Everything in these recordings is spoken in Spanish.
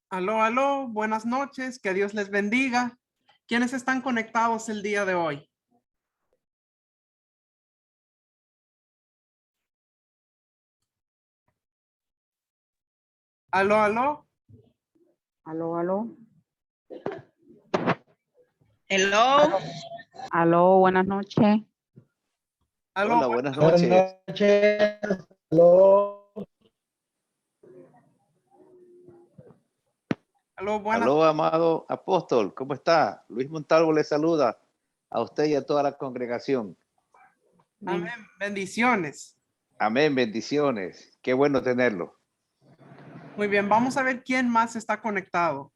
Aló, aló, buenas noches, que Dios les bendiga. ¿Quiénes están conectados el día de hoy? Aló, aló, Aló, aló. Hello. Aló, buenas noches. aló, Hola, buenas noches. Buenas noches. Aló. aló, buenas. Aló, amado apóstol, ¿cómo está? Luis Montalvo le saluda a usted y a toda la congregación. Amén, bendiciones. Amén, bendiciones. Qué bueno tenerlo. Muy bien, vamos a ver quién más está conectado.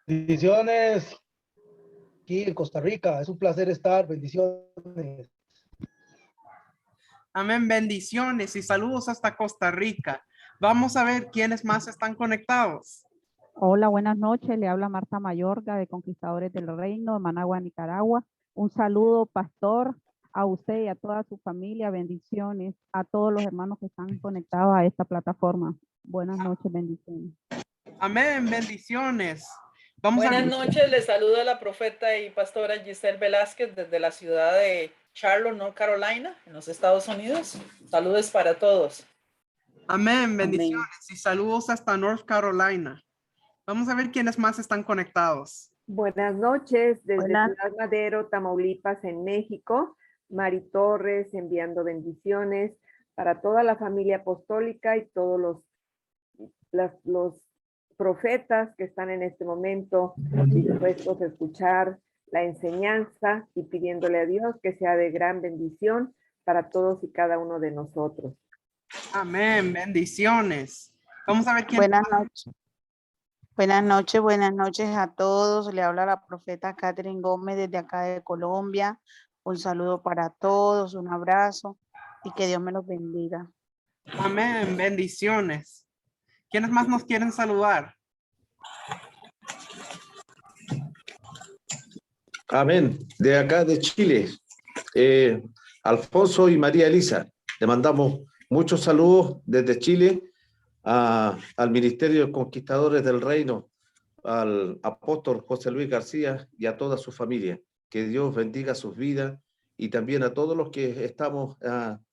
Bendiciones. Aquí en Costa Rica. Es un placer estar. Bendiciones. Amén, bendiciones y saludos hasta Costa Rica. Vamos a ver quiénes más están conectados. Hola, buenas noches. Le habla Marta Mayorga de Conquistadores del Reino de Managua, Nicaragua. Un saludo, pastor, a usted y a toda su familia. Bendiciones a todos los hermanos que están conectados a esta plataforma. Buenas noches, bendiciones. Amén, bendiciones. Buenas noches, les saluda la profeta y pastora Giselle Velázquez desde la ciudad de Charlotte, North Carolina, en los Estados Unidos. Saludos para todos. Amén, bendiciones y saludos hasta North Carolina. Vamos a ver quiénes más están conectados. Buenas noches, desde Buenas. Ciudad Madero, Tamaulipas, en México. Mari Torres enviando bendiciones para toda la familia apostólica y todos los profetas que están en este momento dispuestos a escuchar la enseñanza y pidiéndole a Dios que sea de gran bendición para todos y cada uno de nosotros. Amén, bendiciones. Vamos a ver quién. Buenas noches. Buenas noches a todos. Le habla la profeta Catherine Gómez desde acá de Colombia. Un saludo para todos, un abrazo y que Dios me los bendiga. Amén, bendiciones. ¿Quiénes más nos quieren saludar? Amén. De acá de Chile, Alfonso y María Elisa, le mandamos muchos saludos desde Chile al Ministerio de Conquistadores del Reino, al apóstol José Luis García y a toda su familia. Que Dios bendiga sus vidas y también a todos los que estamos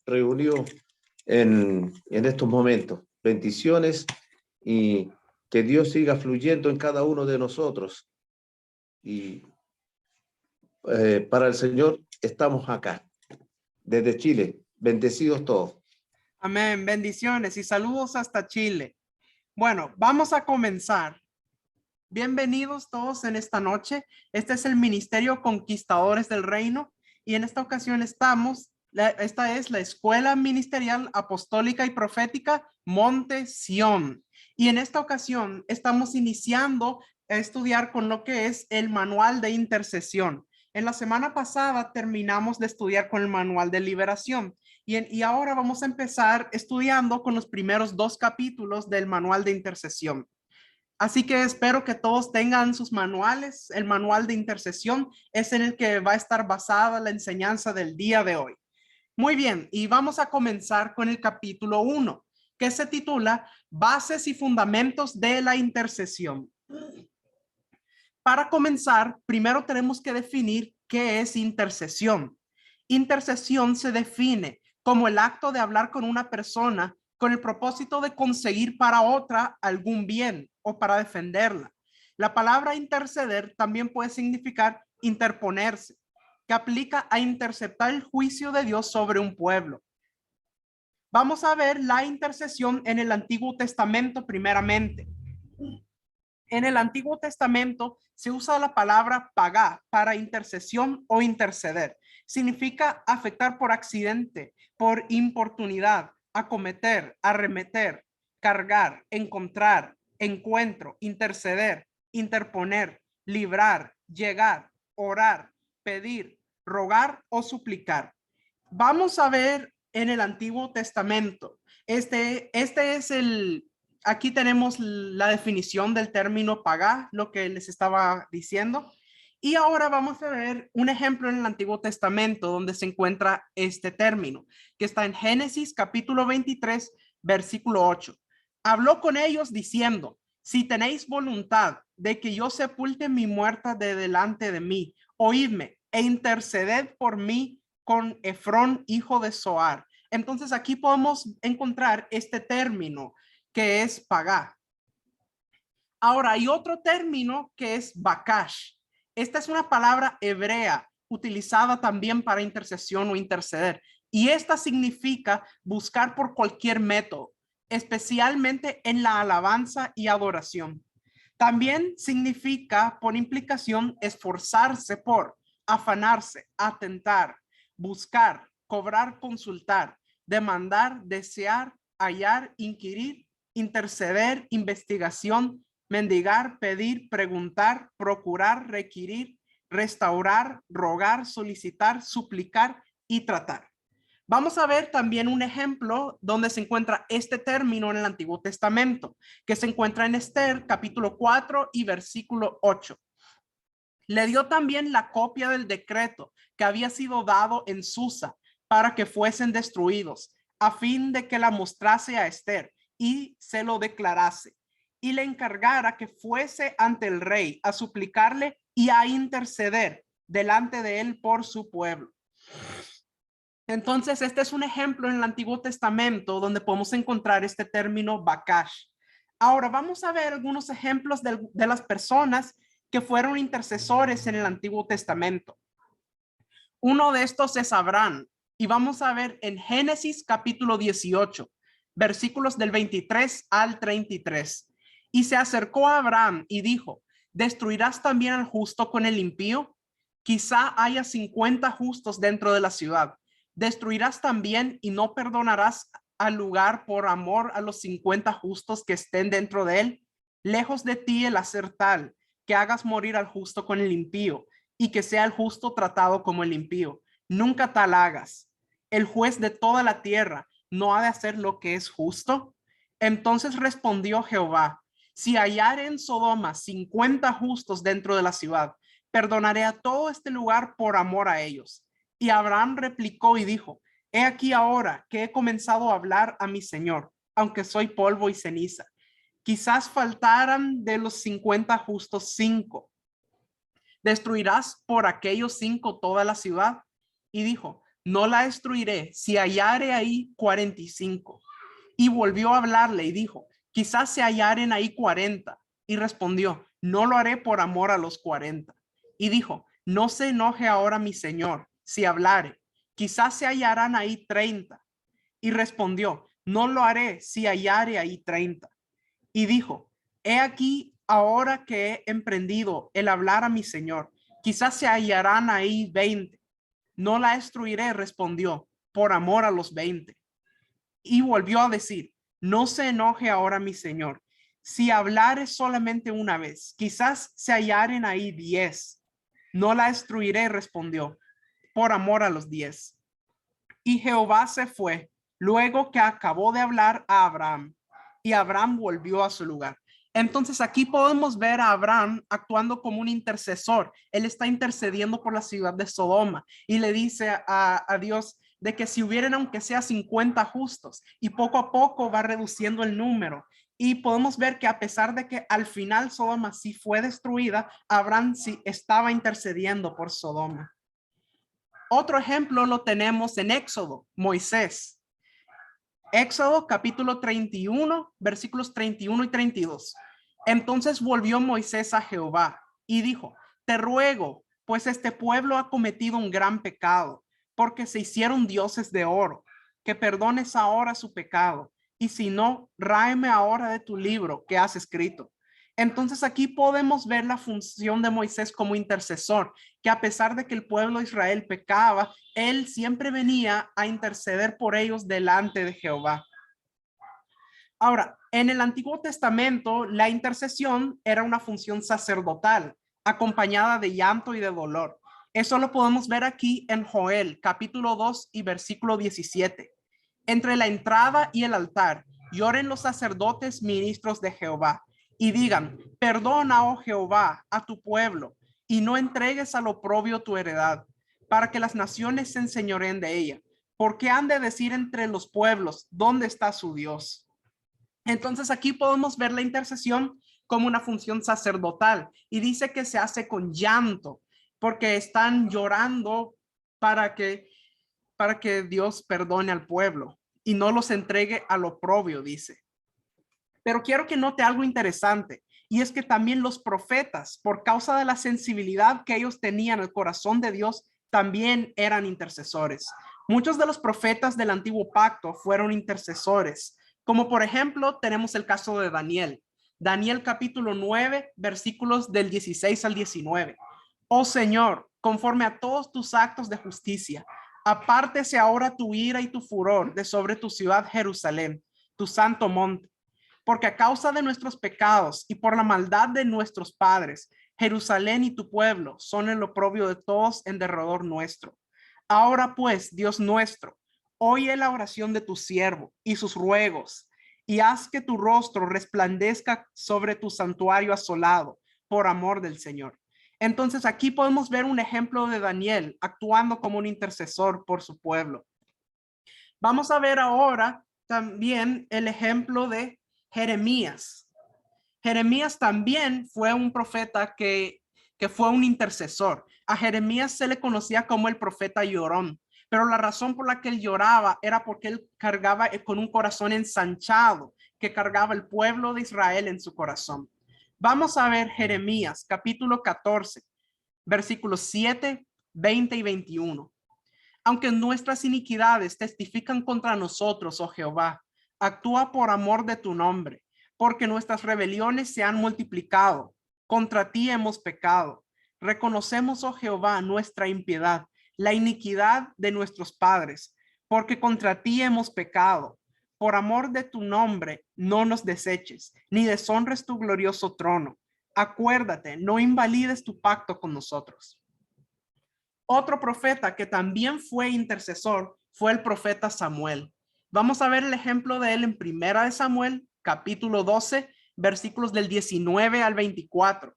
reunidos en estos momentos. Bendiciones y que Dios siga fluyendo en cada uno de nosotros. Y para el Señor estamos acá, desde Chile. Bendecidos todos. Amén, bendiciones y saludos hasta Chile. Bueno, vamos a comenzar. Bienvenidos todos en esta noche. Este es el Ministerio Conquistadores del Reino y en esta ocasión esta es la Escuela Ministerial Apostólica y Profética Monte Sión. Y en esta ocasión estamos iniciando a estudiar con lo que es el manual de intercesión. En la semana pasada terminamos de estudiar con el manual de liberación y ahora vamos a empezar estudiando con los primeros 2 capítulos del manual de intercesión. Así que espero que todos tengan sus manuales. El manual de intercesión es en el que va a estar basada la enseñanza del día de hoy. Muy bien, y vamos a comenzar con el capítulo 1, que se titula Bases y Fundamentos de la Intercesión. Para comenzar, primero tenemos que definir qué es intercesión. Intercesión se define como el acto de hablar con una persona con el propósito de conseguir para otra algún bien o para defenderla. La palabra interceder también puede significar interponerse, que aplica a interceptar el juicio de Dios sobre un pueblo. Vamos a ver la intercesión en el Antiguo Testamento primeramente. En el Antiguo Testamento se usa la palabra pagá para intercesión o interceder. Significa afectar por accidente, por importunidad, acometer, arremeter, cargar, encontrar, encuentro, interceder, interponer, librar, llegar, orar, pedir, rogar o suplicar. Vamos a ver en el Antiguo Testamento. Aquí tenemos la definición del término pagá, lo que les estaba diciendo. Y ahora vamos a ver un ejemplo en el Antiguo Testamento donde se encuentra este término, que está en Génesis capítulo 23, versículo 8. Habló con ellos diciendo, si tenéis voluntad de que yo sepulte mi muerta de delante de mí, oídme e interceded por mí con Efrón, hijo de Zoar. Entonces aquí podemos encontrar este término que es pagá. Ahora hay otro término que es bakash. Esta es una palabra hebrea utilizada también para intercesión o interceder. Y esta significa buscar por cualquier método, especialmente en la alabanza y adoración. También significa, por implicación, esforzarse por, afanarse, atentar, buscar, cobrar, consultar, demandar, desear, hallar, inquirir, interceder, investigación, mendigar, pedir, preguntar, procurar, requerir, restaurar, rogar, solicitar, suplicar y tratar. Vamos a ver también un ejemplo donde se encuentra este término en el Antiguo Testamento, que se encuentra en Esther, capítulo 4 y versículo 8. Le dio también la copia del decreto que había sido dado en Susa para que fuesen destruidos, a fin de que la mostrase a Esther y se lo declarase, y le encargara que fuese ante el rey a suplicarle y a interceder delante de él por su pueblo. Entonces, este es un ejemplo en el Antiguo Testamento donde podemos encontrar este término bakash. Ahora vamos a ver algunos ejemplos de las personas que fueron intercesores en el Antiguo Testamento. Uno de estos es Abraham, y vamos a ver en Génesis capítulo 18, versículos del 23 al 33. Y se acercó a Abraham y dijo, ¿destruirás también al justo con el impío? Quizá haya 50 justos dentro de la ciudad. ¿Destruirás también y no perdonarás al lugar por amor a los 50 justos que estén dentro de él? Lejos de ti el hacer tal, que hagas morir al justo con el impío, y que sea el justo tratado como el impío. Nunca tal hagas. El juez de toda la tierra no ha de hacer lo que es justo. Entonces respondió Jehová, si hallare en Sodoma 50 justos dentro de la ciudad, perdonaré a todo este lugar por amor a ellos. Y Abraham replicó y dijo, he aquí ahora que he comenzado a hablar a mi Señor, aunque soy polvo y ceniza. Quizás faltaran de los 50 justos 5. ¿Destruirás por aquellos 5 toda la ciudad? Y dijo, no la destruiré si hallare ahí 45. Y volvió a hablarle y dijo, quizás se hallaren ahí 40. Y respondió, no lo haré por amor a los 40. Y dijo, no se enoje ahora mi Señor, si hablare, quizás se hallarán ahí 30. Y respondió, no lo haré si hallare ahí 30. Y dijo, he aquí ahora que he emprendido el hablar a mi Señor, quizás se hallarán ahí 20. No la destruiré, respondió, por amor a los 20. Y volvió a decir, no se enoje ahora mi Señor, si hablare solamente una vez, quizás se hallaren ahí 10. No la destruiré, respondió, por amor a los 10. Y Jehová se fue, luego que acabó de hablar a Abraham, y Abraham volvió a su lugar. Entonces aquí podemos ver a Abraham actuando como un intercesor. Él está intercediendo por la ciudad de Sodoma y le dice a Dios de que si hubieran aunque sea 50 justos, y poco a poco va reduciendo el número. Y podemos ver que a pesar de que al final Sodoma sí fue destruida, Abraham sí estaba intercediendo por Sodoma. Otro ejemplo lo tenemos en Éxodo, Moisés. Éxodo capítulo 31, versículos 31 y 32. Entonces volvió Moisés a Jehová y dijo, te ruego, pues este pueblo ha cometido un gran pecado, porque se hicieron dioses de oro, que perdones ahora su pecado, y si no, ráeme ahora de tu libro que has escrito. Entonces aquí podemos ver la función de Moisés como intercesor, que a pesar de que el pueblo de Israel pecaba, él siempre venía a interceder por ellos delante de Jehová. Ahora, en el Antiguo Testamento, la intercesión era una función sacerdotal, acompañada de llanto y de dolor. Eso lo podemos ver aquí en Joel, capítulo 2 y versículo 17. Entre la entrada y el altar, lloren los sacerdotes ministros de Jehová y digan, perdona, oh Jehová, a tu pueblo, y no entregues al oprobio tu heredad, para que las naciones se enseñoreen de ella. Porque han de decir entre los pueblos, ¿dónde está su Dios? Entonces aquí podemos ver la intercesión como una función sacerdotal, y dice que se hace con llanto porque están llorando para que Dios perdone al pueblo y no los entregue al oprobio, dice. Pero quiero que note algo interesante, y es que también los profetas, por causa de la sensibilidad que ellos tenían al corazón de Dios, también eran intercesores. Muchos de los profetas del antiguo pacto fueron intercesores, como por ejemplo tenemos el caso de Daniel. Daniel capítulo 9, versículos del 16 al 19. Oh Señor, conforme a todos tus actos de justicia, apártese ahora tu ira y tu furor de sobre tu ciudad Jerusalén, tu santo monte, porque a causa de nuestros pecados y por la maldad de nuestros padres, Jerusalén y tu pueblo son el oprobio de todos en derredor nuestro. Ahora pues, Dios nuestro, oye la oración de tu siervo y sus ruegos, y haz que tu rostro resplandezca sobre tu santuario asolado por amor del Señor. Entonces aquí podemos ver un ejemplo de Daniel actuando como un intercesor por su pueblo. Vamos a ver ahora también el ejemplo de Jeremías. Jeremías también fue un profeta que fue un intercesor. A Jeremías se le conocía como el profeta llorón, pero la razón por la que él lloraba era porque él cargaba con un corazón ensanchado, que cargaba el pueblo de Israel en su corazón. Vamos a ver Jeremías capítulo 14, versículos 7, 20 y 21. Aunque nuestras iniquidades testifican contra nosotros, oh Jehová, actúa por amor de tu nombre, porque nuestras rebeliones se han multiplicado. Contra ti hemos pecado. Reconocemos, oh Jehová, nuestra impiedad, la iniquidad de nuestros padres, porque contra ti hemos pecado. Por amor de tu nombre, no nos deseches, ni deshonres tu glorioso trono. Acuérdate, no invalides tu pacto con nosotros. Otro profeta que también fue intercesor fue el profeta Samuel. Vamos a ver el ejemplo de él en Primera de Samuel, capítulo 12, versículos del 19 al 24.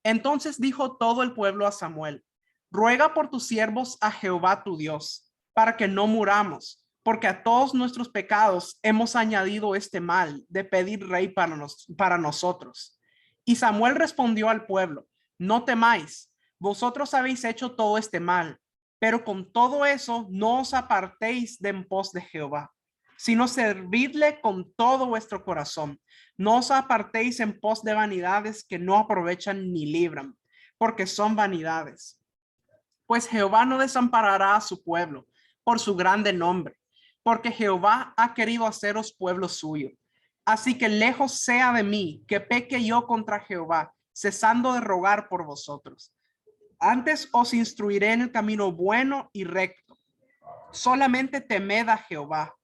Entonces dijo todo el pueblo a Samuel: ruega por tus siervos a Jehová tu Dios, para que no muramos, porque a todos nuestros pecados hemos añadido este mal de pedir rey para nosotros. Y Samuel respondió al pueblo: no temáis, vosotros habéis hecho todo este mal, pero con todo eso no os apartéis de en pos de Jehová, sino servidle con todo vuestro corazón. No os apartéis en pos de vanidades que no aprovechan ni libran, porque son vanidades. Pues Jehová no desamparará a su pueblo por su grande nombre, porque Jehová ha querido haceros pueblo suyo. Así que lejos sea de mí que peque yo contra Jehová, cesando de rogar por vosotros. Antes os instruiré en el camino bueno y recto. Solamente temed a Jehová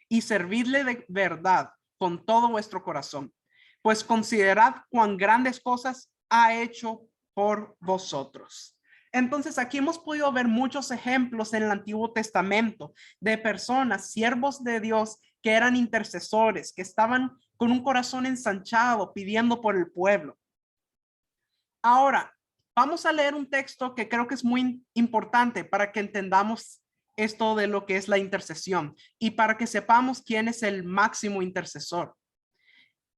y servidle de verdad con todo vuestro corazón, pues considerad cuán grandes cosas ha hecho por vosotros. Entonces aquí hemos podido ver muchos ejemplos en el Antiguo Testamento de personas, siervos de Dios, que eran intercesores, que estaban con un corazón ensanchado pidiendo por el pueblo. Ahora, vamos a leer un texto que creo que es muy importante para que entendamos esto de lo que es la intercesión y para que sepamos quién es el máximo intercesor.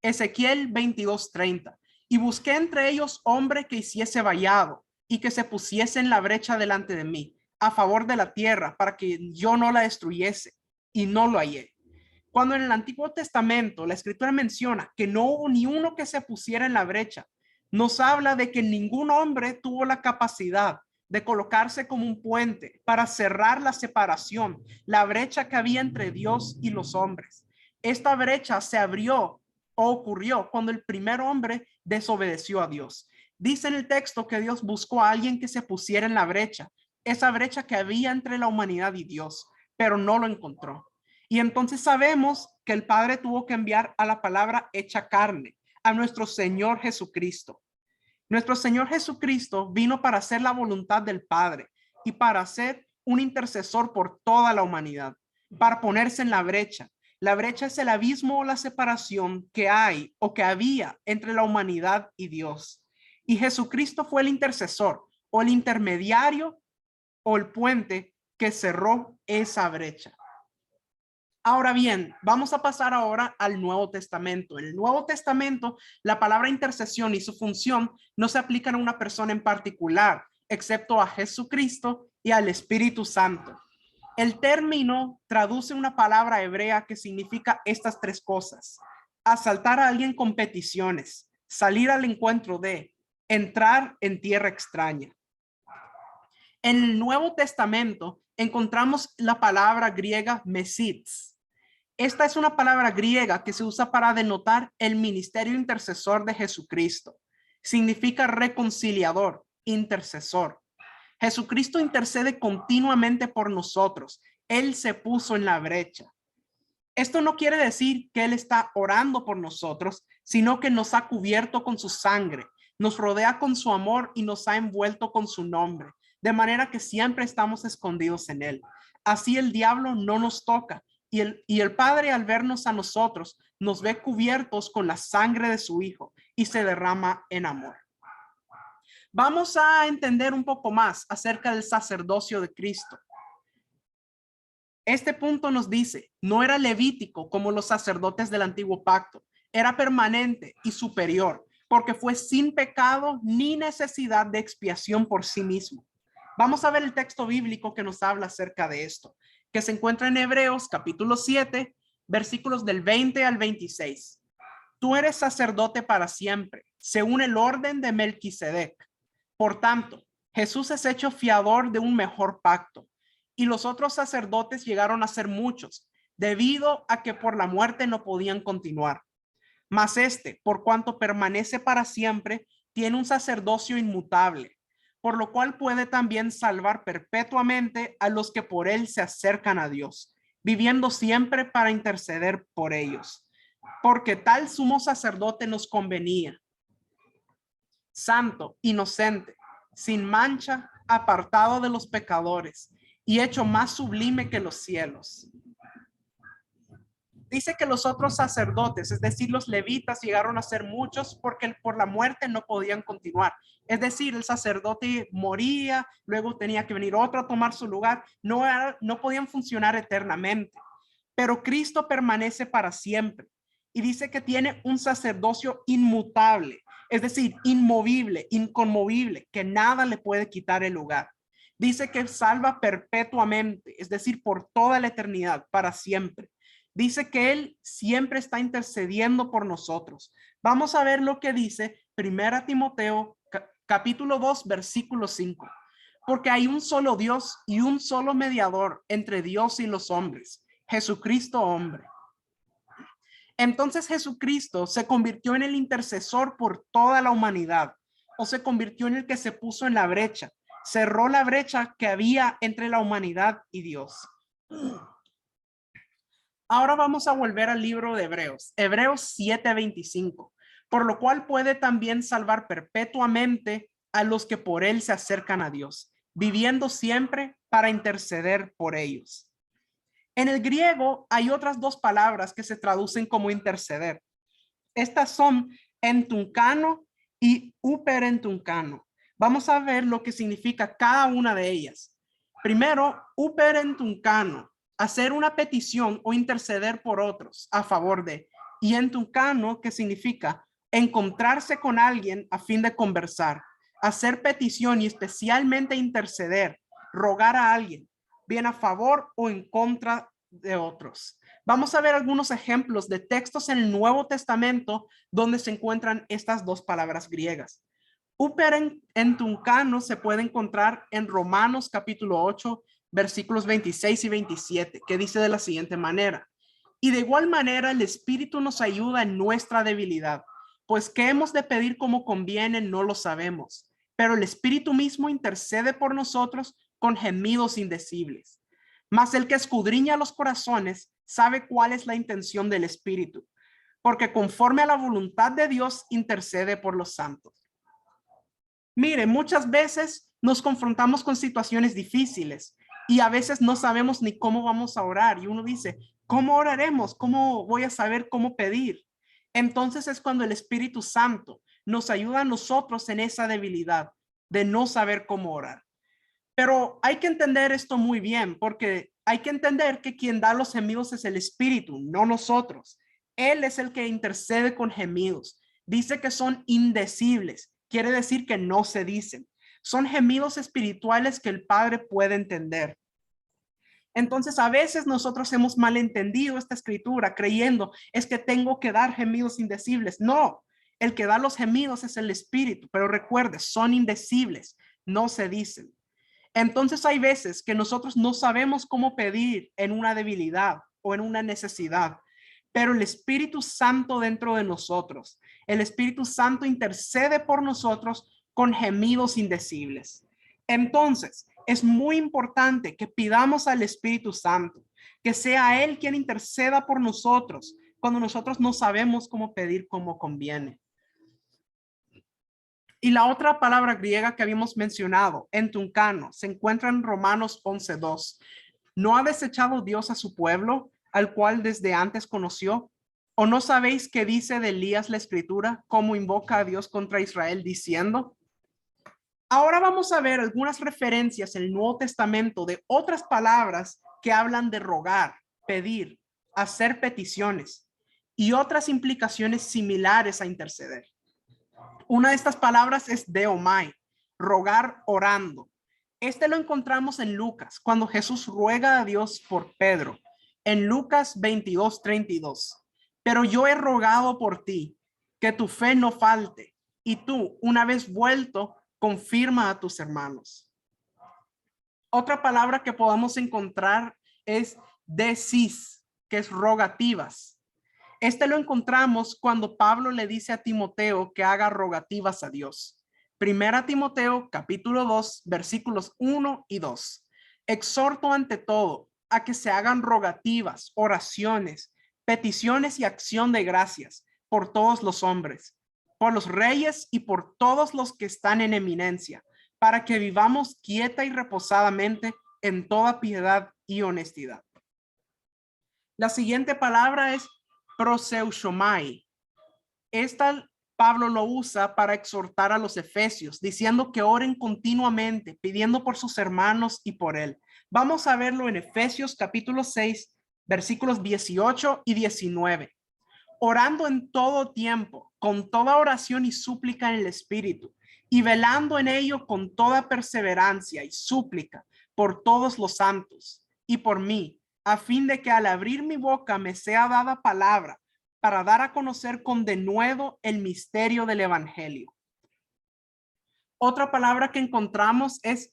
Ezequiel 22:30. Y busqué entre ellos hombre que hiciese vallado y que se pusiese en la brecha delante de mí, a favor de la tierra, para que yo no la destruyese, y no lo hallé. Cuando en el Antiguo Testamento la Escritura menciona que no hubo ni uno que se pusiera en la brecha, nos habla de que ningún hombre tuvo la capacidad de colocarse como un puente para cerrar la separación, la brecha que había entre Dios y los hombres. Esta brecha se abrió o ocurrió cuando el primer hombre desobedeció a Dios. Dice en el texto que Dios buscó a alguien que se pusiera en la brecha, esa brecha que había entre la humanidad y Dios, pero no lo encontró. Y entonces sabemos que el Padre tuvo que enviar a la palabra hecha carne, a nuestro Señor Jesucristo. Nuestro Señor Jesucristo vino para hacer la voluntad del Padre y para ser un intercesor por toda la humanidad, para ponerse en la brecha. La brecha es el abismo o la separación que hay o que había entre la humanidad y Dios. Y Jesucristo fue el intercesor o el intermediario o el puente que cerró esa brecha. Ahora bien, vamos a pasar ahora al Nuevo Testamento. En el Nuevo Testamento, la palabra intercesión y su función no se aplican a una persona en particular, excepto a Jesucristo y al Espíritu Santo. El término traduce una palabra hebrea que significa estas tres cosas: asaltar a alguien con peticiones, salir al encuentro de, entrar en tierra extraña. En el Nuevo Testamento encontramos la palabra griega mesis. Esta es una palabra griega que se usa para denotar el ministerio intercesor de Jesucristo. Significa reconciliador, intercesor. Jesucristo intercede continuamente por nosotros. Él se puso en la brecha. Esto no quiere decir que Él está orando por nosotros, sino que nos ha cubierto con su sangre, nos rodea con su amor y nos ha envuelto con su nombre, de manera que siempre estamos escondidos en Él. Así el diablo no nos toca. Y el Padre, al vernos a nosotros, nos ve cubiertos con la sangre de su Hijo y se derrama en amor. Vamos a entender un poco más acerca del sacerdocio de Cristo. Este punto nos dice, no era levítico como los sacerdotes del antiguo pacto, era permanente y superior, porque fue sin pecado ni necesidad de expiación por sí mismo. Vamos a ver el texto bíblico que nos habla acerca de esto, que se encuentra en Hebreos capítulo 7, versículos del 20 al 26. Tú eres sacerdote para siempre, según el orden de Melquisedec. Por tanto, Jesús es hecho fiador de un mejor pacto, y los otros sacerdotes llegaron a ser muchos, debido a que por la muerte no podían continuar. Mas este, por cuanto permanece para siempre, tiene un sacerdocio inmutable, por lo cual puede también salvar perpetuamente a los que por él se acercan a Dios, viviendo siempre para interceder por ellos. Porque tal sumo sacerdote nos convenía, santo, inocente, sin mancha, apartado de los pecadores y hecho más sublime que los cielos. Dice que los otros sacerdotes, es decir, los levitas, llegaron a ser muchos porque por la muerte no podían continuar. Es decir, el sacerdote moría, luego tenía que venir otro a tomar su lugar. No podían funcionar eternamente. Pero Cristo permanece para siempre y dice que tiene un sacerdocio inmutable, es decir, inmovible, inconmovible, que nada le puede quitar el lugar. Dice que salva perpetuamente, es decir, por toda la eternidad, para siempre. Dice que Él siempre está intercediendo por nosotros. Vamos a ver lo que dice 1 Timoteo capítulo 2, versículo 5. Porque hay un solo Dios y un solo mediador entre Dios y los hombres, Jesucristo hombre. Entonces Jesucristo se convirtió en el intercesor por toda la humanidad, o se convirtió en el que se puso en la brecha, cerró la brecha que había entre la humanidad y Dios. Ahora vamos a volver al libro de Hebreos, Hebreos 7:25, por lo cual puede también salvar perpetuamente a los que por él se acercan a Dios, viviendo siempre para interceder por ellos. En el griego hay otras dos palabras que se traducen como interceder. Estas son entuncano y uperentuncano. Vamos a ver lo que significa cada una de ellas. Primero, uperentuncano, hacer una petición o interceder por otros a favor de. Y entuncano, que significa encontrarse con alguien a fin de conversar, hacer petición y especialmente interceder, rogar a alguien, bien a favor o en contra de otros. Vamos a ver algunos ejemplos de textos en el Nuevo Testamento donde se encuentran estas dos palabras griegas. Uperentuncano se puede encontrar en Romanos capítulo 8, versículos 26 y 27, que dice de la siguiente manera: y de igual manera el Espíritu nos ayuda en nuestra debilidad, pues qué hemos de pedir como conviene no lo sabemos, pero el Espíritu mismo intercede por nosotros con gemidos indecibles. Mas el que escudriña los corazones sabe cuál es la intención del Espíritu, porque conforme a la voluntad de Dios intercede por los santos. Mire, muchas veces nos confrontamos con situaciones difíciles y a veces no sabemos ni cómo vamos a orar. Y uno dice, ¿cómo oraremos? ¿Cómo voy a saber cómo pedir? Entonces es cuando el Espíritu Santo nos ayuda a nosotros en esa debilidad de no saber cómo orar. Pero hay que entender esto muy bien, porque hay que entender que quien da los gemidos es el Espíritu, no nosotros. Él es el que intercede con gemidos. Dice que son indecibles, quiere decir que no se dicen. Son gemidos espirituales que el Padre puede entender. Entonces, a veces nosotros hemos malentendido esta escritura creyendo es que tengo que dar gemidos indecibles. No, el que da los gemidos es el Espíritu, pero recuerde, son indecibles, no se dicen. Entonces hay veces que nosotros no sabemos cómo pedir en una debilidad o en una necesidad, pero el Espíritu Santo dentro de nosotros, el Espíritu Santo intercede por nosotros con gemidos indecibles. Entonces, es muy importante que pidamos al Espíritu Santo, que sea Él quien interceda por nosotros cuando nosotros no sabemos cómo pedir como conviene. Y la otra palabra griega que habíamos mencionado, entuncano, se encuentra en Romanos 11:2. ¿No ha desechado Dios a su pueblo, al cual desde antes conoció? ¿O no sabéis qué dice de Elías la escritura, cómo invoca a Dios contra Israel diciendo? Ahora vamos a ver algunas referencias en el Nuevo Testamento de otras palabras que hablan de rogar, pedir, hacer peticiones y otras implicaciones similares a interceder. Una de estas palabras es deomai, rogar orando. Este lo encontramos en Lucas, cuando Jesús ruega a Dios por Pedro, en Lucas 22:32. Pero yo he rogado por ti, que tu fe no falte, y tú, una vez vuelto, confirma a tus hermanos. Otra palabra que podamos encontrar es decis, que es rogativas. Este lo encontramos cuando Pablo le dice a Timoteo que haga rogativas a Dios. Primera Timoteo, capítulo 2, versículos 1 y 2. Exhorto ante todo a que se hagan rogativas, oraciones, peticiones y acción de gracias por todos los hombres, por los reyes y por todos los que están en eminencia, para que vivamos quieta y reposadamente en toda piedad y honestidad. La siguiente palabra es proseuchomai. Esta Pablo lo usa para exhortar a los efesios, diciendo que oren continuamente, pidiendo por sus hermanos y por él. Vamos a verlo en Efesios capítulo 6, versículos 18 y 19. Orando en todo tiempo, con toda oración y súplica en el Espíritu, y velando en ello con toda perseverancia y súplica por todos los santos y por mí, a fin de que al abrir mi boca me sea dada palabra para dar a conocer con denuedo el misterio del evangelio. Otra palabra que encontramos es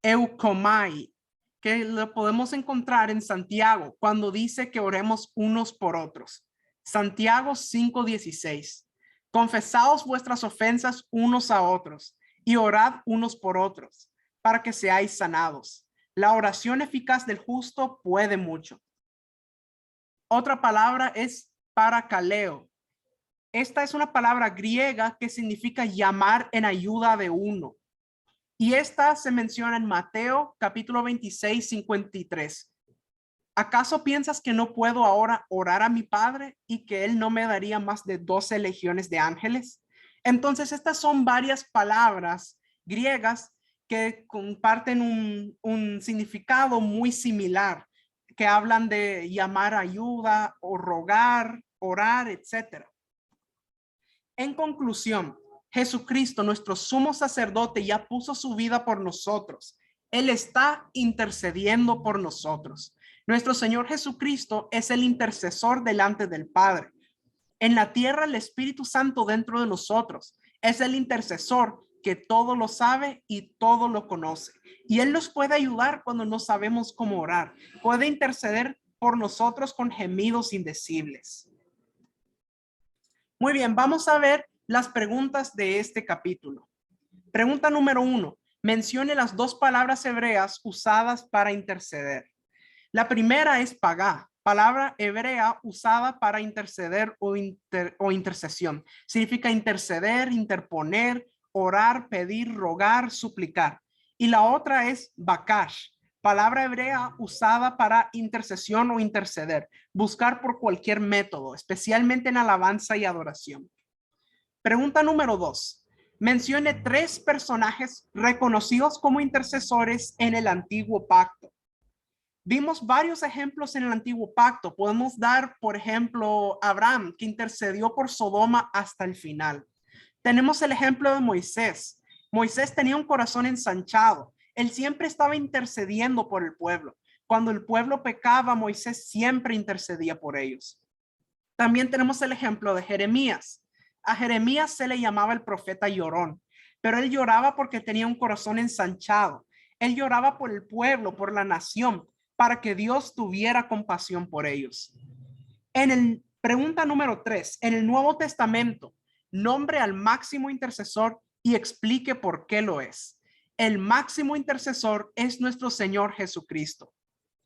eukomai, que lo podemos encontrar en Santiago cuando dice que oremos unos por otros. Santiago 5:16. Confesaos vuestras ofensas unos a otros y orad unos por otros para que seáis sanados. La oración eficaz del justo puede mucho. Otra palabra es parakaleo. Esta es una palabra griega que significa llamar en ayuda de uno. Y esta se menciona en Mateo capítulo 26:53. ¿Acaso piensas que no puedo ahora orar a mi Padre y que Él no me daría más de 12 legiones de ángeles? Entonces, estas son varias palabras griegas que comparten un significado muy similar, que hablan de llamar ayuda o rogar, orar, etc. En conclusión, Jesucristo, nuestro sumo sacerdote, ya puso su vida por nosotros. Él está intercediendo por nosotros. Nuestro Señor Jesucristo es el intercesor delante del Padre. En la tierra, el Espíritu Santo dentro de nosotros es el intercesor que todo lo sabe y todo lo conoce. Y Él nos puede ayudar cuando no sabemos cómo orar. Puede interceder por nosotros con gemidos indecibles. Muy bien, vamos a ver las preguntas de este capítulo. Pregunta número 1. Mencione las dos palabras hebreas usadas para interceder. La primera es pagá, palabra hebrea usada para interceder o intercesión. Significa interceder, interponer, orar, pedir, rogar, suplicar. Y la otra es bakash, palabra hebrea usada para intercesión o interceder, buscar por cualquier método, especialmente en alabanza y adoración. Pregunta número 2. Mencione 3 personajes reconocidos como intercesores en el antiguo pacto. Vimos varios ejemplos en el antiguo pacto. Podemos dar, por ejemplo, Abraham, que intercedió por Sodoma hasta el final. Tenemos el ejemplo de Moisés. Moisés tenía un corazón ensanchado. Él siempre estaba intercediendo por el pueblo. Cuando el pueblo pecaba, Moisés siempre intercedía por ellos. También tenemos el ejemplo de Jeremías. A Jeremías se le llamaba el profeta llorón, pero él lloraba porque tenía un corazón ensanchado. Él lloraba por el pueblo, por la nación, para que Dios tuviera compasión por ellos. Pregunta número 3, en el Nuevo Testamento, nombre al máximo intercesor y explique por qué lo es. El máximo intercesor es nuestro Señor Jesucristo.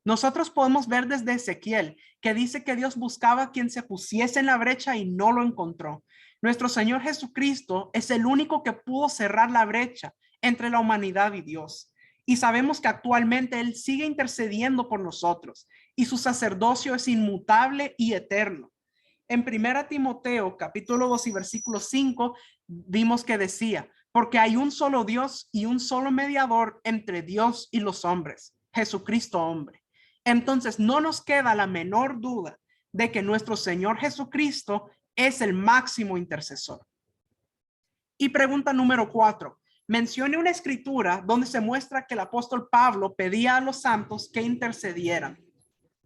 Nosotros podemos ver desde Ezequiel que dice que Dios buscaba a quien se pusiese en la brecha y no lo encontró. Nuestro Señor Jesucristo es el único que pudo cerrar la brecha entre la humanidad y Dios. Y sabemos que actualmente Él sigue intercediendo por nosotros y su sacerdocio es inmutable y eterno. En 1 Timoteo capítulo 2 y versículo 5 vimos que decía, porque hay un solo Dios y un solo mediador entre Dios y los hombres, Jesucristo hombre. Entonces no nos queda la menor duda de que nuestro Señor Jesucristo es el máximo intercesor. Y pregunta número 4. Mencione una escritura donde se muestra que el apóstol Pablo pedía a los santos que intercedieran.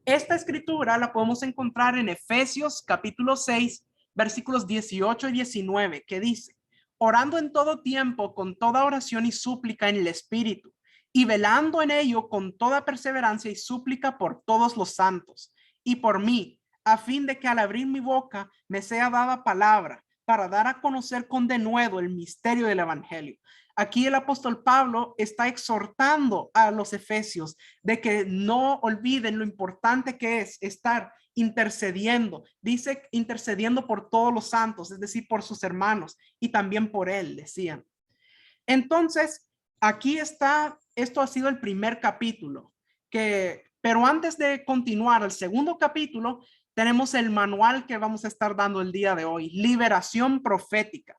Esta escritura la podemos encontrar en Efesios capítulo 6, versículos 18 y 19, que dice, orando en todo tiempo con toda oración y súplica en el Espíritu, y velando en ello con toda perseverancia y súplica por todos los santos, y por mí, a fin de que al abrir mi boca me sea dada palabra, para dar a conocer con denuedo el misterio del evangelio. Aquí el apóstol Pablo está exhortando a los efesios de que no olviden lo importante que es estar intercediendo. Dice intercediendo por todos los santos, es decir, por sus hermanos y también por él, decían. Entonces, aquí está, esto ha sido el primer capítulo, pero antes de continuar al segundo capítulo, tenemos el manual que vamos a estar dando el día de hoy, Liberación Profética.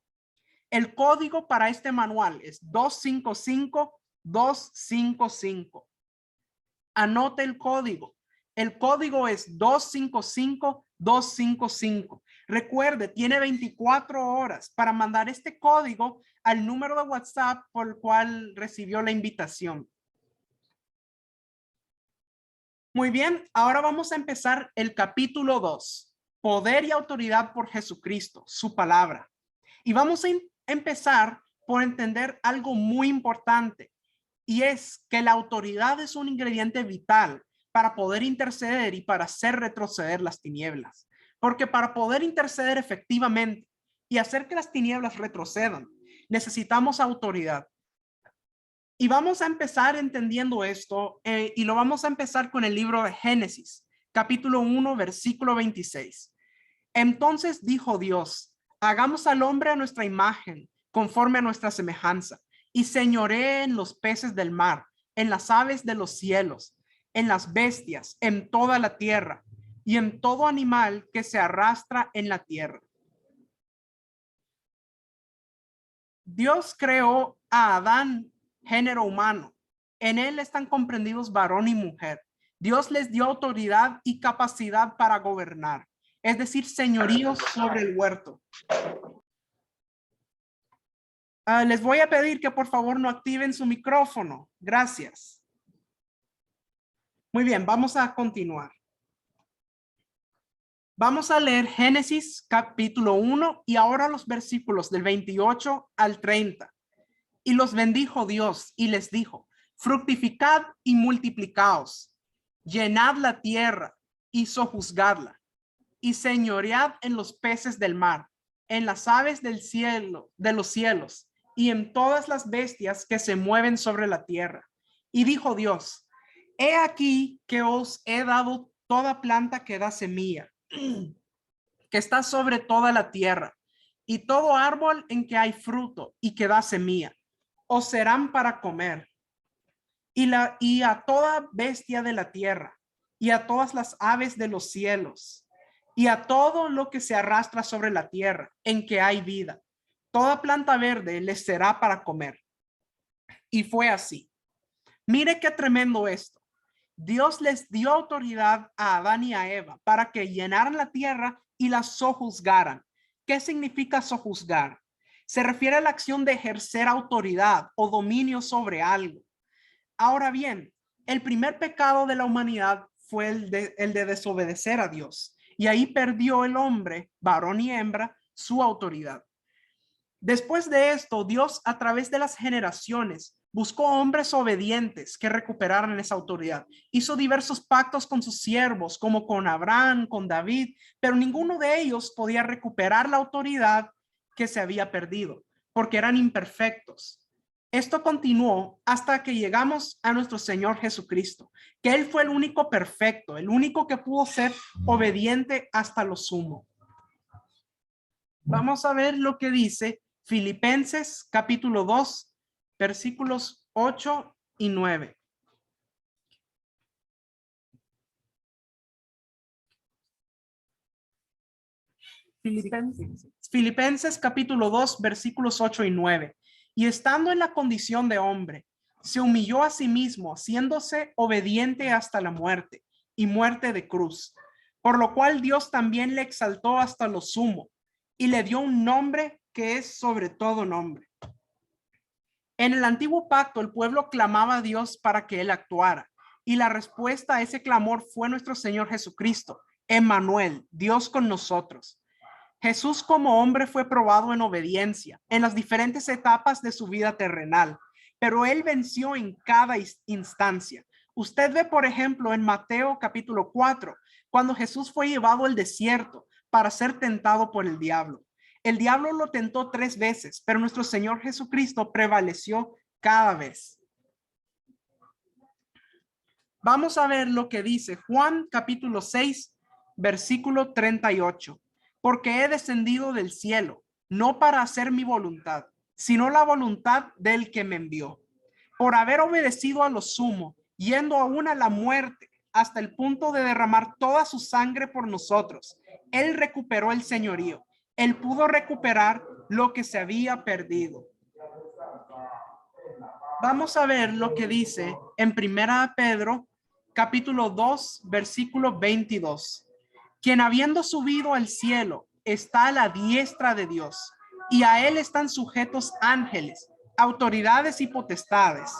El código para este manual es 255-255. Anote el código. El código es 255-255. Recuerde, tiene 24 horas para mandar este código al número de WhatsApp por el cual recibió la invitación. Muy bien, ahora vamos a empezar el capítulo 2. Poder y autoridad por Jesucristo, su palabra. Y vamos a empezar por entender algo muy importante, y es que la autoridad es un ingrediente vital para poder interceder y para hacer retroceder las tinieblas. Porque para poder interceder efectivamente y hacer que las tinieblas retrocedan, necesitamos autoridad. Y vamos a empezar entendiendo esto y lo vamos a empezar con el libro de Génesis, capítulo 1, versículo 26. Entonces dijo Dios, hagamos al hombre a nuestra imagen, conforme a nuestra semejanza, y señoree en los peces del mar, en las aves de los cielos, en las bestias, en toda la tierra, y en todo animal que se arrastra en la tierra. Dios creó a Adán, género humano. En él están comprendidos varón y mujer. Dios les dio autoridad y capacidad para gobernar, es decir, señorío sobre el huerto. Les voy a pedir que por favor no activen su micrófono. Gracias. Muy bien, vamos a continuar. Vamos a leer Génesis capítulo 1 y ahora los versículos del 28 al 30. Y los bendijo Dios y les dijo, fructificad y multiplicaos, llenad la tierra y sojuzgadla, y señoread en los peces del mar, en las aves del cielo, de los cielos, y en todas las bestias que se mueven sobre la tierra. Y dijo Dios, he aquí que os he dado toda planta que da semilla, que está sobre toda la tierra, y todo árbol en que hay fruto y que da semilla, os serán para comer. Y a toda bestia de la tierra, y a todas las aves de los cielos, y a todo lo que se arrastra sobre la tierra, en que hay vida. Toda planta verde les será para comer. Y fue así. Mire qué tremendo esto. Dios les dio autoridad a Adán y a Eva para que llenaran la tierra y la sojuzgaran. ¿Qué significa sojuzgar? Se refiere a la acción de ejercer autoridad o dominio sobre algo. Ahora bien, el primer pecado de la humanidad fue el de desobedecer a Dios. Y ahí perdió el hombre, varón y hembra, su autoridad. Después de esto, Dios a través de las generaciones buscó hombres obedientes que recuperaran esa autoridad. Hizo diversos pactos con sus siervos, como con Abraham, con David, pero ninguno de ellos podía recuperar la autoridad que se había perdido, porque eran imperfectos. Esto continuó hasta que llegamos a nuestro Señor Jesucristo, que Él fue el único perfecto, el único que pudo ser obediente hasta lo sumo. Vamos a ver lo que dice Filipenses capítulo 2, versículos 8 y 9. Filipenses capítulo 2, versículos 8 y 9. Y estando en la condición de hombre, se humilló a sí mismo, haciéndose obediente hasta la muerte y muerte de cruz. Por lo cual Dios también le exaltó hasta lo sumo y le dio un nombre que es sobre todo nombre. En el antiguo pacto, el pueblo clamaba a Dios para que él actuara, y la respuesta a ese clamor fue nuestro Señor Jesucristo, Emmanuel, Dios con nosotros. Jesús como hombre fue probado en obediencia en las diferentes etapas de su vida terrenal, pero él venció en cada instancia. Usted ve, por ejemplo, en Mateo capítulo 4, cuando Jesús fue llevado al desierto para ser tentado por el diablo. El diablo lo tentó 3 veces, pero nuestro Señor Jesucristo prevaleció cada vez. Vamos a ver lo que dice Juan capítulo 6, versículo 38. Porque he descendido del cielo, no para hacer mi voluntad, sino la voluntad del que me envió. Por haber obedecido a lo sumo, yendo aún a la muerte, hasta el punto de derramar toda su sangre por nosotros, él recuperó el señorío. Él pudo recuperar lo que se había perdido. Vamos a ver lo que dice en 1 Pedro, capítulo 2, versículo 22. Quien habiendo subido al cielo está a la diestra de Dios, y a él están sujetos ángeles, autoridades y potestades.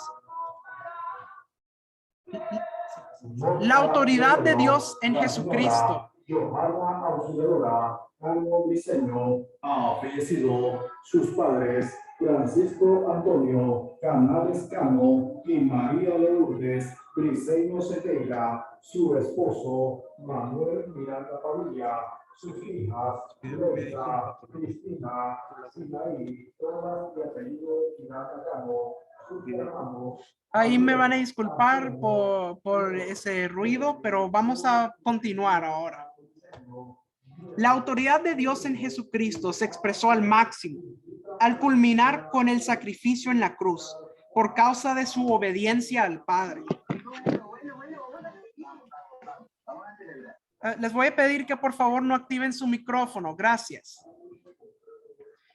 La autoridad de Dios en Jesucristo. Ha fallecido sus padres Francisco Antonio Canales Cano y María Lourdes Briceño Ceteira, su esposo Manuel Miranda Padilla, sus hijas Rosa, Cristina, Sinaí, todas de apellido Miranda Cano, sus hermanos. Ahí me van a disculpar por ese ruido, pero vamos a continuar ahora. La autoridad de Dios en Jesucristo se expresó al máximo, al culminar con el sacrificio en la cruz, por causa de su obediencia al Padre. Les voy a pedir que por favor no activen su micrófono. Gracias.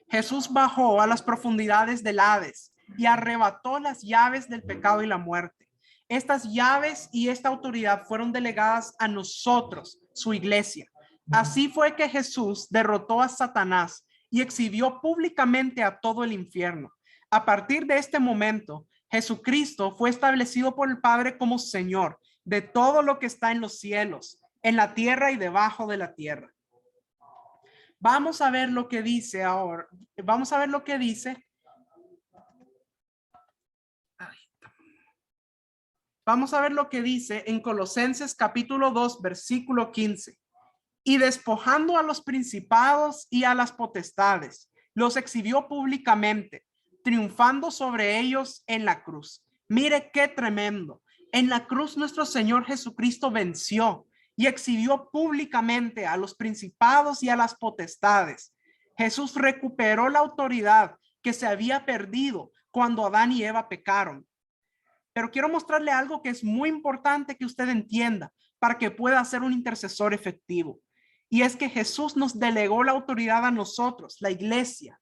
Jesús bajó a las profundidades del Hades y arrebató las llaves del pecado y la muerte. Estas llaves y esta autoridad fueron delegadas a nosotros, su iglesia. Así fue que Jesús derrotó a Satanás y exhibió públicamente a todo el infierno. A partir de este momento, Jesucristo fue establecido por el Padre como Señor de todo lo que está en los cielos, en la tierra y debajo de la tierra. Vamos a ver lo que dice ahora. Vamos a ver lo que dice. Vamos a ver lo que dice en Colosenses capítulo 2, versículo 15. Y despojando a los principados y a las potestades, los exhibió públicamente, triunfando sobre ellos en la cruz. Mire qué tremendo. En la cruz nuestro Señor Jesucristo venció y exhibió públicamente a los principados y a las potestades. Jesús recuperó la autoridad que se había perdido cuando Adán y Eva pecaron. Pero quiero mostrarle algo que es muy importante que usted entienda para que pueda ser un intercesor efectivo. Y es que Jesús nos delegó la autoridad a nosotros, la iglesia.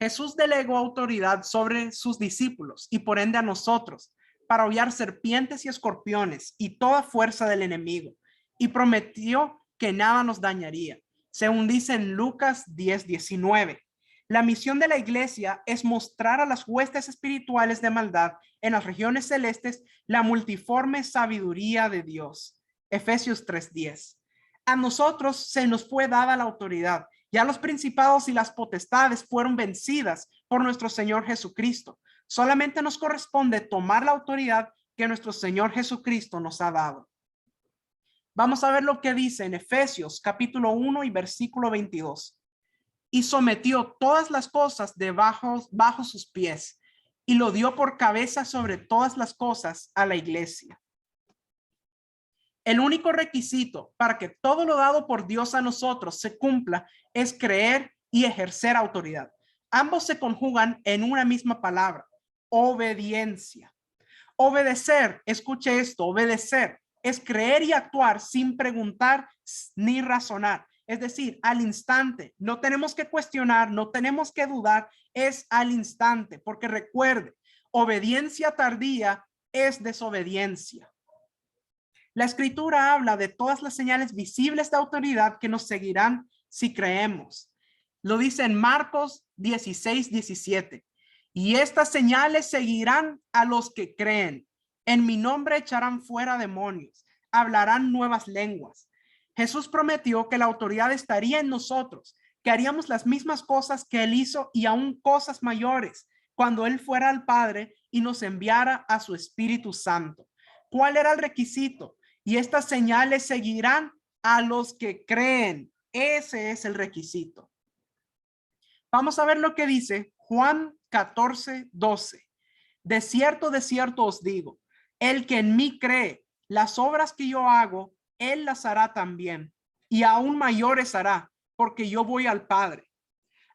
Jesús delegó autoridad sobre sus discípulos y por ende a nosotros, para hollar serpientes y escorpiones y toda fuerza del enemigo, y prometió que nada nos dañaría, según dice en Lucas 10:19. La misión de la iglesia es mostrar a las huestes espirituales de maldad en las regiones celestes la multiforme sabiduría de Dios. Efesios 3:10. A nosotros se nos fue dada la autoridad. Ya los principados y las potestades fueron vencidas por nuestro Señor Jesucristo. Solamente nos corresponde tomar la autoridad que nuestro Señor Jesucristo nos ha dado. Vamos a ver lo que dice en Efesios capítulo 1 y versículo 22. Y sometió todas las cosas bajo sus pies y lo dio por cabeza sobre todas las cosas a la iglesia. El único requisito para que todo lo dado por Dios a nosotros se cumpla es creer y ejercer autoridad. Ambos se conjugan en una misma palabra: obediencia. Obedecer, escuche esto, obedecer es creer y actuar sin preguntar ni razonar. Es decir, al instante. No tenemos que cuestionar, no tenemos que dudar, es al instante. Porque recuerde, obediencia tardía es desobediencia. La escritura habla de todas las señales visibles de autoridad que nos seguirán si creemos. Lo dice en Marcos 16:17. Y estas señales seguirán a los que creen. En mi nombre echarán fuera demonios, hablarán nuevas lenguas. Jesús prometió que la autoridad estaría en nosotros, que haríamos las mismas cosas que él hizo y aún cosas mayores cuando él fuera al Padre y nos enviara a su Espíritu Santo. ¿Cuál era el requisito? Y estas señales seguirán a los que creen. Ese es el requisito. Vamos a ver lo que dice Juan 14:12. De cierto os digo, el que en mí cree, las obras que yo hago, él las hará también, y aún mayores hará, porque yo voy al Padre.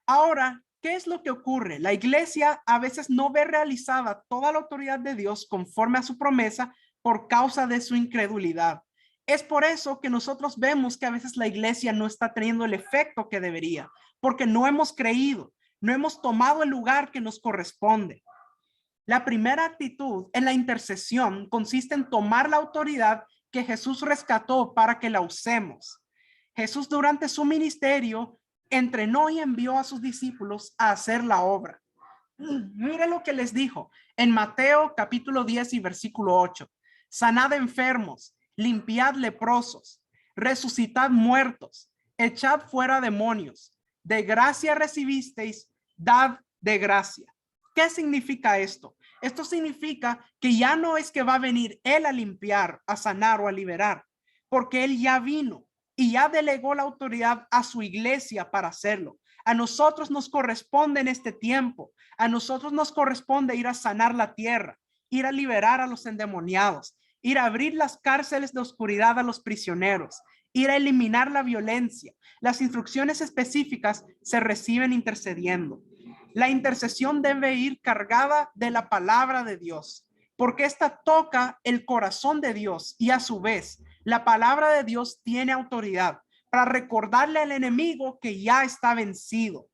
Ahora, ¿qué es lo que ocurre? La iglesia a veces no ve realizada toda la autoridad de Dios conforme a su promesa por causa de su incredulidad. Es por eso que nosotros vemos que a veces la iglesia no está teniendo el efecto que debería, porque no hemos creído, no hemos tomado el lugar que nos corresponde. La primera actitud en la intercesión consiste en tomar la autoridad que Jesús rescató para que la usemos. Jesús durante su ministerio entrenó y envió a sus discípulos a hacer la obra. Mire lo que les dijo en Mateo capítulo 10 y versículo 8. Sanad enfermos, limpiad leprosos, resucitad muertos, echad fuera demonios. De gracia recibisteis, dad de gracia. ¿Qué significa esto? Esto significa que ya no es que va a venir él a limpiar, a sanar o a liberar, porque él ya vino y ya delegó la autoridad a su iglesia para hacerlo. A nosotros nos corresponde en este tiempo, a nosotros nos corresponde ir a sanar la tierra, ir a liberar a los endemoniados, ir a abrir las cárceles de oscuridad a los prisioneros, ir a eliminar la violencia. Las instrucciones específicas se reciben intercediendo. La intercesión debe ir cargada de la palabra de Dios, porque esta toca el corazón de Dios y a su vez la palabra de Dios tiene autoridad para recordarle al enemigo que ya está vencido.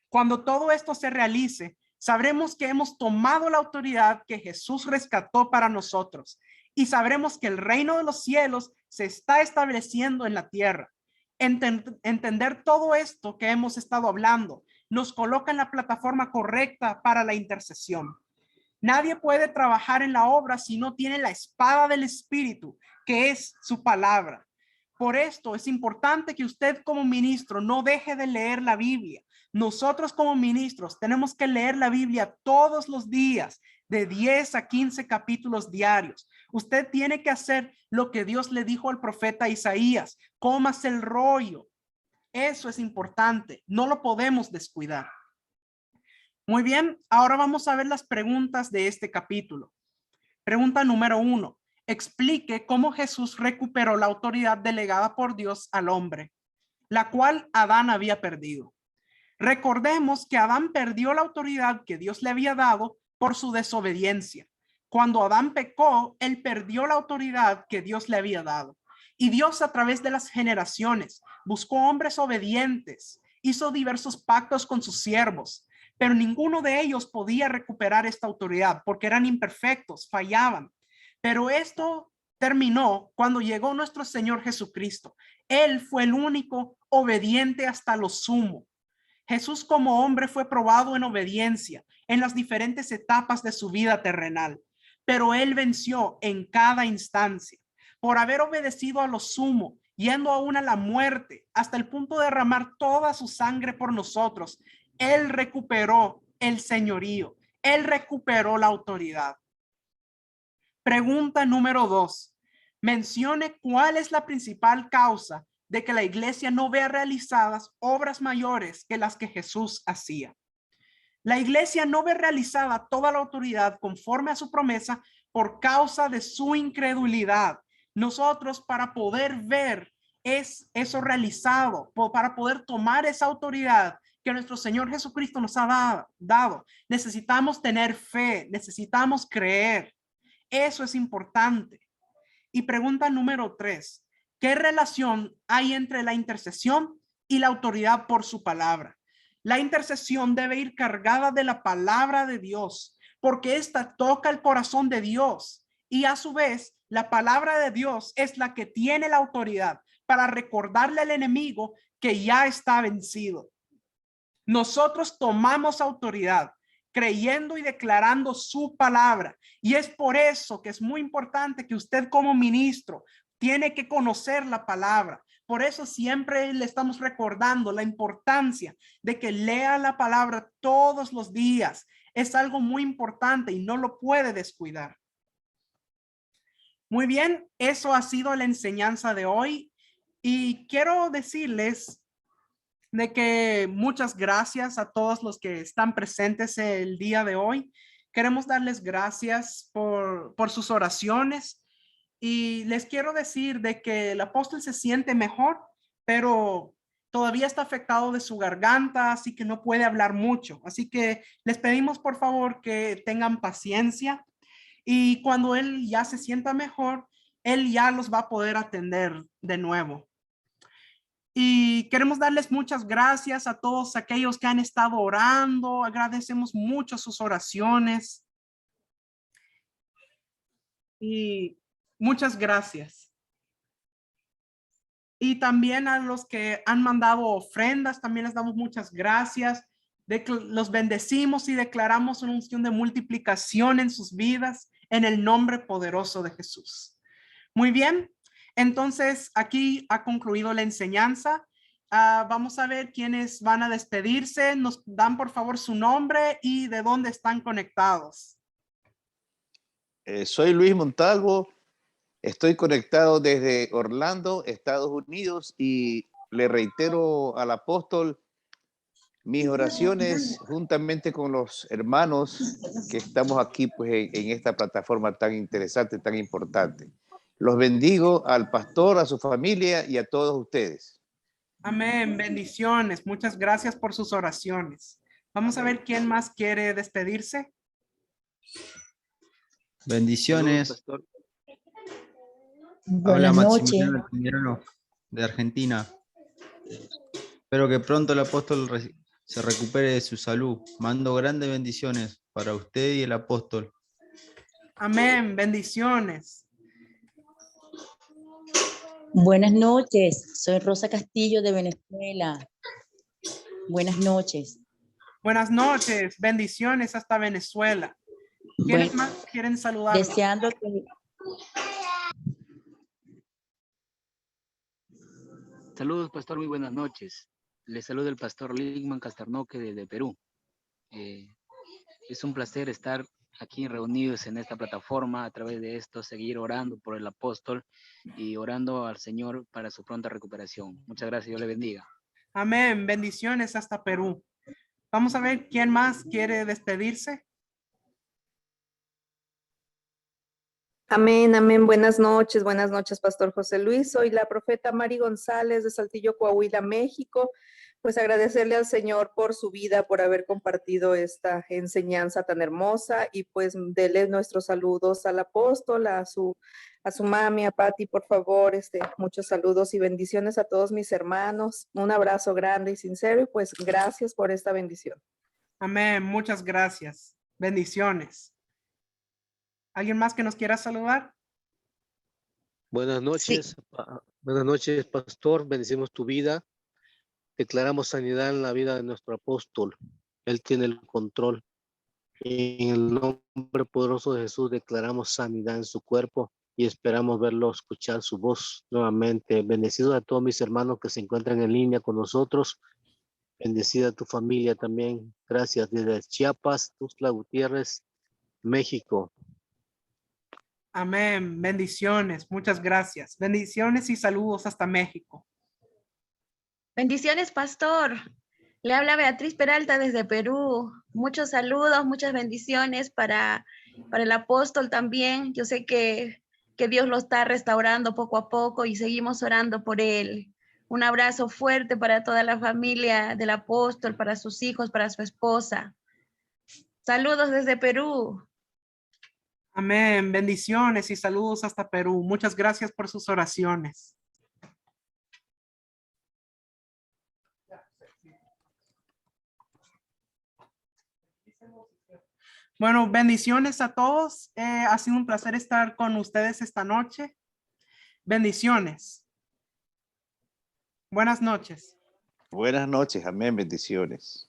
Cuando todo esto se realice, sabremos que hemos tomado la autoridad que Jesús rescató para nosotros y sabremos que el reino de los cielos se está estableciendo en la tierra. Entender todo esto que hemos estado hablando nos coloca en la plataforma correcta para la intercesión. Nadie puede trabajar en la obra si no tiene la espada del Espíritu, que es su palabra. Por esto es importante que usted como ministro no deje de leer la Biblia. Nosotros como ministros tenemos que leer la Biblia todos los días, de 10 a 15 capítulos diarios. Usted tiene que hacer lo que Dios le dijo al profeta Isaías: cómase el rollo. Eso es importante, no lo podemos descuidar. Muy bien, ahora vamos a ver las preguntas de este capítulo. Pregunta número 1. Explique cómo Jesús recuperó la autoridad delegada por Dios al hombre, la cual Adán había perdido. Recordemos que Adán perdió la autoridad que Dios le había dado por su desobediencia. Cuando Adán pecó, él perdió la autoridad que Dios le había dado. Y Dios, a través de las generaciones, buscó hombres obedientes, hizo diversos pactos con sus siervos, pero ninguno de ellos podía recuperar esta autoridad porque eran imperfectos, fallaban. Pero esto terminó cuando llegó nuestro Señor Jesucristo. Él fue el único obediente hasta lo sumo. Jesús como hombre fue probado en obediencia en las diferentes etapas de su vida terrenal, pero él venció en cada instancia. Por haber obedecido a lo sumo, yendo aún a la muerte, hasta el punto de derramar toda su sangre por nosotros, él recuperó el señorío, él recuperó la autoridad. Pregunta número 2. Mencione cuál es la principal causa de que la iglesia no vea realizadas obras mayores que las que Jesús hacía. La iglesia no ve realizada toda la autoridad conforme a su promesa por causa de su incredulidad. Nosotros, para poder ver eso realizado, para poder tomar esa autoridad que nuestro Señor Jesucristo nos ha dado, necesitamos tener fe, necesitamos creer. Eso es importante. Y pregunta número 3. ¿Qué relación hay entre la intercesión y la autoridad por su palabra? La intercesión debe ir cargada de la palabra de Dios, porque esta toca el corazón de Dios. Y a su vez, la palabra de Dios es la que tiene la autoridad para recordarle al enemigo que ya está vencido. Nosotros tomamos autoridad creyendo y declarando su palabra. Y es por eso que es muy importante que usted como ministro tiene que conocer la palabra. Por eso siempre le estamos recordando la importancia de que lea la palabra todos los días. Es algo muy importante y no lo puede descuidar. Muy bien, eso ha sido la enseñanza de hoy. Y quiero decirles de que muchas gracias a todos los que están presentes el día de hoy. Queremos darles gracias por sus oraciones y les quiero decir de que el apóstol se siente mejor, pero todavía está afectado de su garganta, así que no puede hablar mucho. Así que les pedimos por favor que tengan paciencia y cuando él ya se sienta mejor, él ya los va a poder atender de nuevo. Y queremos darles muchas gracias a todos aquellos que han estado orando. Agradecemos mucho sus oraciones. Y muchas gracias. Y también a los que han mandado ofrendas, también les damos muchas gracias. Los bendecimos y declaramos una unción de multiplicación en sus vidas en el nombre poderoso de Jesús. Muy bien. Entonces, aquí ha concluido la enseñanza. Vamos a ver quiénes van a despedirse. Nos dan por favor su nombre y de dónde están conectados. Soy Luis Montalvo. Estoy conectado desde Orlando, Estados Unidos, y le reitero al apóstol mis oraciones juntamente con los hermanos que estamos aquí pues, en esta plataforma tan interesante, tan importante. Los bendigo al pastor, a su familia y a todos ustedes. Amén. Bendiciones. Muchas gracias por sus oraciones. Vamos a ver quién más quiere despedirse. Bendiciones. Saludos, Habla Maximiliano Altamirano de Argentina. Espero que pronto el apóstol se recupere de su salud. Mando grandes bendiciones para usted y el apóstol. Amén. Bendiciones. Buenas noches, soy Rosa Castillo de Venezuela. Buenas noches. Buenas noches, bendiciones hasta Venezuela. ¿Quiénes más quieren saludar? Deseando que... Saludos, pastor, muy buenas noches. Les saluda el pastor Ligman Castarnoque desde Perú. Es un placer estar aquí reunidos en esta plataforma, a través de esto, seguir orando por el apóstol y orando al Señor para su pronta recuperación. Muchas gracias, Dios le bendiga. Amén, bendiciones hasta Perú. Vamos a ver quién más quiere despedirse. Amén, amén. Buenas noches, Pastor José Luis. Soy la profeta Mari González de Saltillo, Coahuila, México. Pues agradecerle al Señor por su vida, por haber compartido esta enseñanza tan hermosa y pues dele nuestros saludos al apóstol, a su mami, a Patti, por favor, muchos saludos y bendiciones a todos mis hermanos. Un abrazo grande y sincero y pues gracias por esta bendición. Amén. Muchas gracias. Bendiciones. ¿Alguien más que nos quiera saludar? Buenas noches, buenas noches, pastor. Bendecimos tu vida. Declaramos sanidad en la vida de nuestro apóstol. Él tiene el control. En el nombre poderoso de Jesús declaramos sanidad en su cuerpo y esperamos verlo, escuchar su voz nuevamente. Bendecido a todos mis hermanos que se encuentran en línea con nosotros. Bendecida a tu familia también. Gracias desde Chiapas, Tuxtla Gutiérrez, México. Amén. Bendiciones. Muchas gracias. Bendiciones y saludos hasta México. Bendiciones, pastor. Le habla Beatriz Peralta desde Perú. Muchos saludos, muchas bendiciones para el apóstol también. Yo sé que Dios lo está restaurando poco a poco y seguimos orando por él. Un abrazo fuerte para toda la familia del apóstol, para sus hijos, para su esposa. Saludos desde Perú. Amén. Bendiciones y saludos hasta Perú. Muchas gracias por sus oraciones. Bueno, bendiciones a todos. Ha sido un placer estar con ustedes esta noche. Bendiciones. Buenas noches. Buenas noches. Amén. Bendiciones.